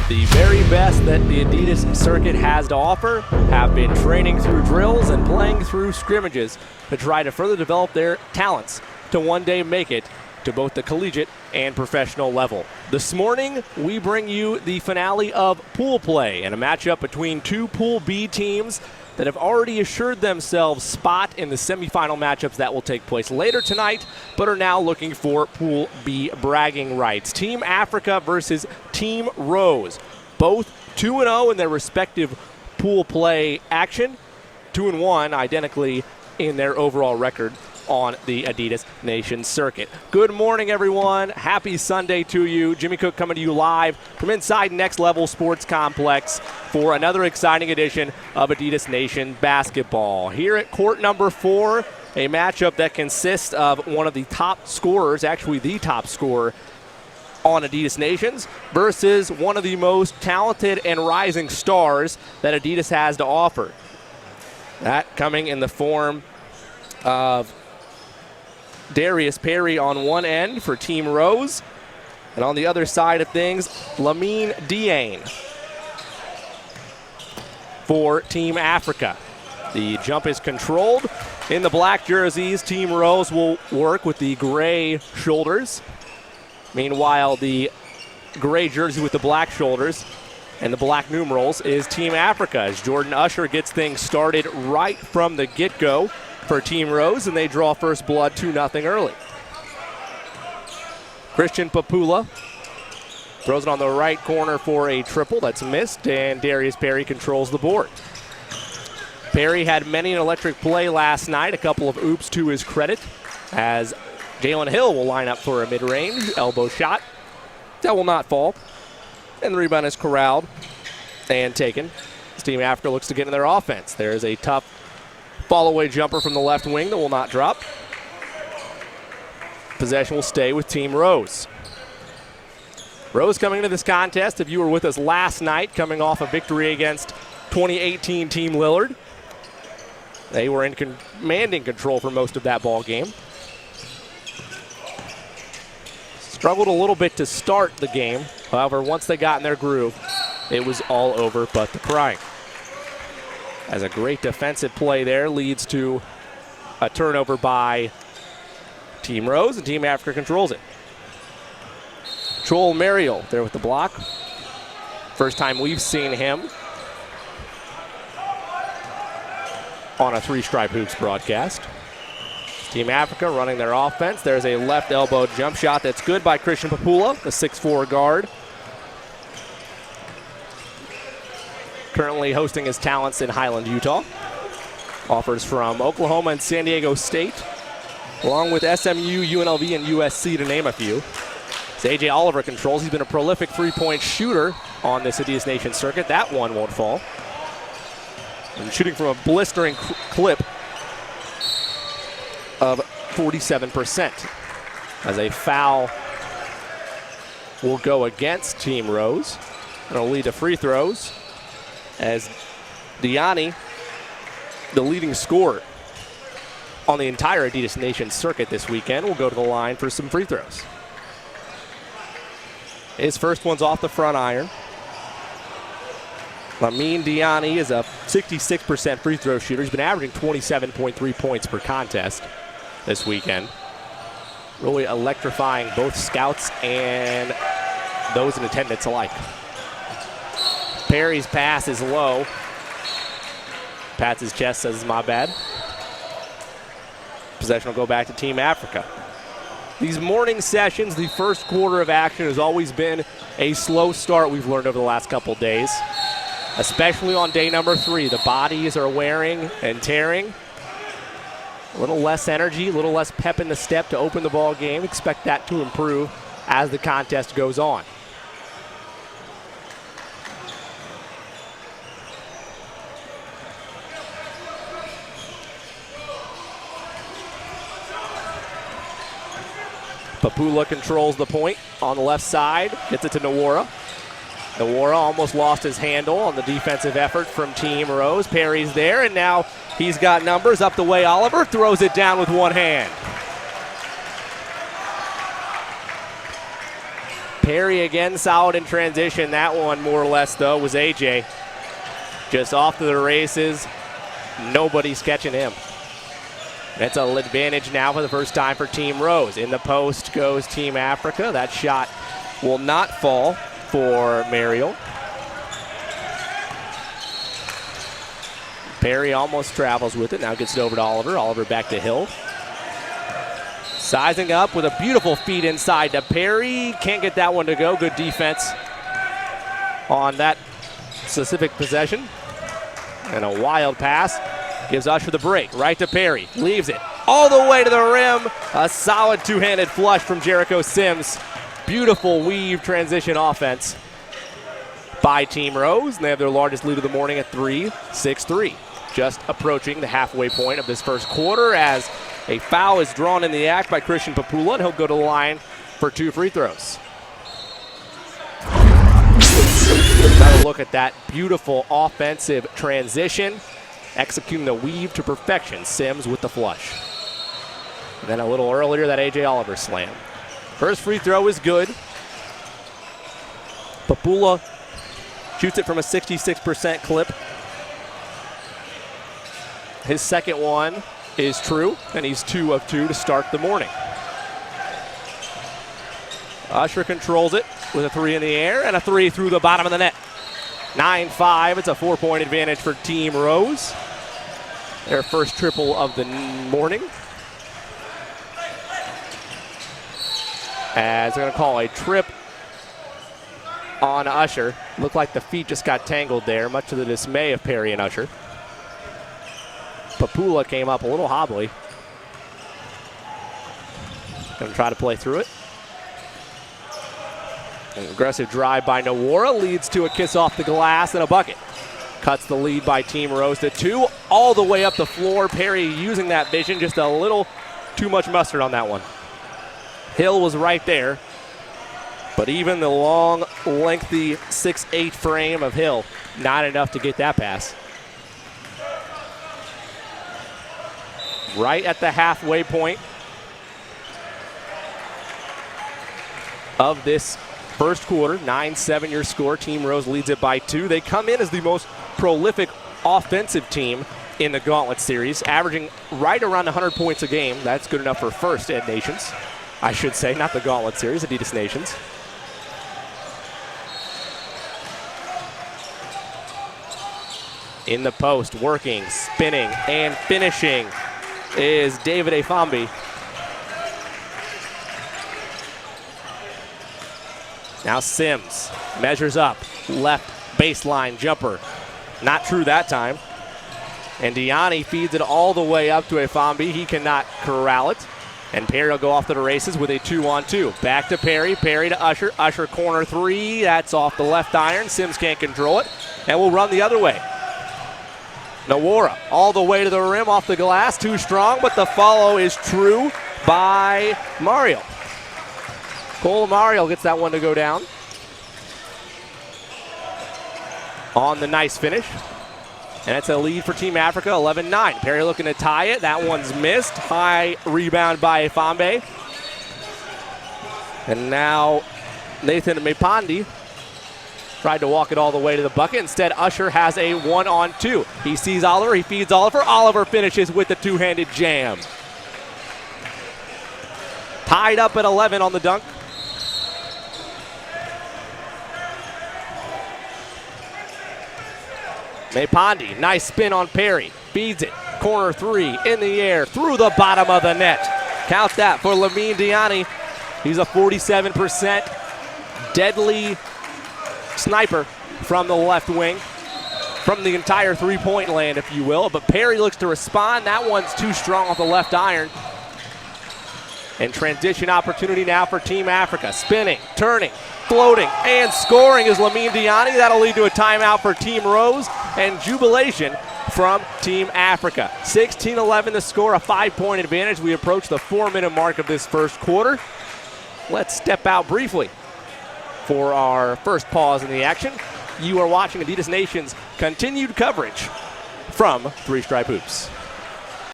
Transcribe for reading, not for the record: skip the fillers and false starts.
The very best that the Adidas circuit has to offer have been training through drills and playing through scrimmages to try to further develop their talents to one day make it to both the collegiate and professional level. This morning, we bring you the finale of pool play and a matchup between two Pool B teams that have already assured themselves spot in the semifinal matchups that will take place later tonight, but are now looking for Pool B bragging rights. Team Africa versus Team Rose, both 2-0 in their respective pool play action, 2-1 identically in their overall record on the Adidas Nation circuit. Good morning, everyone. Happy Sunday to you. Jimmy Cook coming to you live from inside Next Level Sports Complex for another exciting edition of Adidas Nation basketball. Here at court number 4, a matchup that consists of one of the top scorers, actually the top scorer on Adidas Nations, versus one of the most talented and rising stars that Adidas has to offer. That coming in the form of Darius Perry on one end for Team Rose, and on the other side of things, Lamine Diagne for Team Africa. The jump is controlled in the black jerseys. Team Rose will work with the gray shoulders. Meanwhile, the gray jersey with the black shoulders and the black numerals is Team Africa, as Jordan Usher gets things started right from the get-go for Team Rose, and they draw first blood 2-0 early. Christian Papula throws it on the right corner for a triple that's missed, and Darius Perry controls the board. Perry had many an electric play last night, a couple of oops to his credit, as Jalen Hill will line up for a mid-range elbow shot. That will not fall, and the rebound is corralled and taken as Team Africa looks to get in their offense. There's a tough fall-away jumper from the left wing that will not drop. Possession will stay with Team Rose. Rose coming into this contest, if you were with us last night, coming off a victory against 2018 Team Lillard. They were in commanding control for most of that ball game. Struggled a little bit to start the game. However, once they got in their groove, it was all over but the crying. As a great defensive play there leads to a turnover by Team Rose, and Team Africa controls it. Joel Mariel there with the block. First time we've seen him on a Three Stripe Hoops broadcast. Team Africa running their offense. There's a left elbow jump shot that's good by Christian Papula, the 6'4 guard. Currently hosting his talents in Highland, Utah. Offers from Oklahoma and San Diego State, along with SMU, UNLV, and USC, to name a few. As A.J. Oliver controls, he's been a prolific three-point shooter on this Adidas Nation circuit. That one won't fall. And shooting from a blistering clip of 47%. As a foul will go against Team Rose. It'll lead to free throws, as Diagne, the leading scorer on the entire Adidas Nation circuit this weekend, will go to the line for some free throws. His first one's off the front iron. Lamine Diagne is a 66% free throw shooter. He's been averaging 27.3 points per contest this weekend. Really electrifying both scouts and those in attendance alike. Perry's pass is low. Pats his chest, says, my bad. Possession will go back to Team Africa. These morning sessions, the first quarter of action has always been a slow start, we've learned over the last couple days, especially on day number 3. The bodies are wearing and tearing. A little less energy, a little less pep in the step to open the ball game. Expect that to improve as the contest goes on. Papula controls the point on the left side, gets it to Nwora. Nwora almost lost his handle on the defensive effort from Team Rose. Perry's there, and now he's got numbers up the way. Oliver throws it down with one hand. Perry again solid in transition. That one more or less, though, was AJ. Just off to the races. Nobody's catching him. That's an advantage now for the first time for Team Rose. In the post goes Team Africa. That shot will not fall for Mariel. Perry almost travels with it. Now gets it over to Oliver. Oliver back to Hill. Sizing up with a beautiful feed inside to Perry. Can't get that one to go. Good defense on that specific possession. And a wild pass gives Usher the break. Right to Perry. Leaves it all the way to the rim. A solid two-handed flush from Jericho Sims. Beautiful weave transition offense by Team Rose. And they have their largest lead of the morning at 6-3. Just approaching the halfway point of this first quarter as a foul is drawn in the act by Christian Papula, and he'll go to the line for 2 free throws. Another look at that beautiful offensive transition, executing the weave to perfection. Sims with the flush. And then a little earlier, that A.J. Oliver slam. First free throw is good. Papula shoots it from a 66% clip. His second one is true, and he's 2 of 2 to start the morning. Usher controls it with a 3 in the air and a 3 through the bottom of the net. 9-5, it's a 4-point advantage for Team Rose. Their first triple of the morning. As they're going to call a trip on Usher. Looked like the feet just got tangled there, much to the dismay of Perry and Usher. Papula came up a little hobbly. Going to try to play through it. An aggressive drive by Nawara leads to a kiss off the glass and a bucket. Cuts the lead by Team Rose to 2, all the way up the floor. Perry using that vision, just a little too much mustard on that one. Hill was right there, but even the long, lengthy 6'8" frame of Hill, not enough to get that pass. Right at the halfway point of this first quarter, 9-7 your score. Team Rose leads it by 2. They come in as the most prolific offensive team in the Gauntlet Series, averaging right around 100 points a game. That's good enough for first at Nations, I should say, not the Gauntlet Series, Adidas Nations. In the post, working, spinning, and finishing is David Afambi. Now Sims measures up, left baseline jumper. Not true that time. And Diani feeds it all the way up to Afambi. He cannot corral it. And Perry will go off to the races with a 2-on-2. Back to Perry, Perry to Usher. Usher corner 3, that's off the left iron. Sims can't control it. And we'll run the other way. Nawara all the way to the rim off the glass, too strong, but the follow is true by Mariel. Cole Mariel gets that one to go down. On the nice finish. And it's a lead for Team Africa, 11-9. Perry looking to tie it. That one's missed. High rebound by Afambe. And now Nathan Mepandi tried to walk it all the way to the bucket. Instead, Usher has a 1-on-2. He sees Oliver, he feeds Oliver. Oliver finishes with the two-handed jam. Tied up at 11 on the dunk. Mepandi, nice spin on Perry. Feeds it. Corner 3 in the air through the bottom of the net. Count that for Lamine Diani. He's a 47% deadly sniper from the left wing, from the entire three-point land, if you will. But Perry looks to respond. That one's too strong off the left iron. And transition opportunity now for Team Africa. Spinning, turning, floating, and scoring is Lamine Diani. That'll lead to a timeout for Team Rose and jubilation from Team Africa. 16-11 the score, a 5-point advantage. We approach the 4-minute mark of this first quarter. Let's step out briefly for our first pause in the action. You are watching Adidas Nation's continued coverage from Three Stripe Hoops.